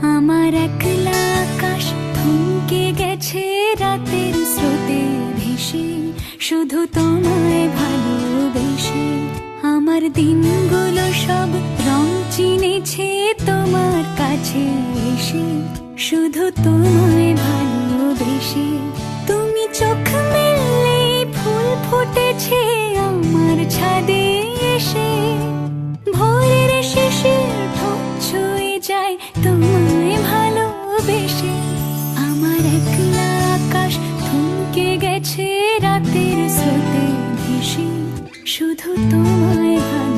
আমার একলা আকাশ থমকে গেছে রাতের স্রোতে ভেসে, শুধু তোমায় ভালোবেসে। আমার দিনগুলো সব রং চিনেছে তোমার কাছে এসে, শুধু তোমায় ভালোবেসে। তুমি চোখ মেললে ফুল ফুটেছে আমার ছাদে এসে, ভোরের শিশির ঠোঁট ছুঁয়ে যায় তোমায় ভালোবেসে। আমার একলা আকাশ থমকে গেছে রাতের স্রোতে ভেসে, শুধু তোমায় ভালোবেসে।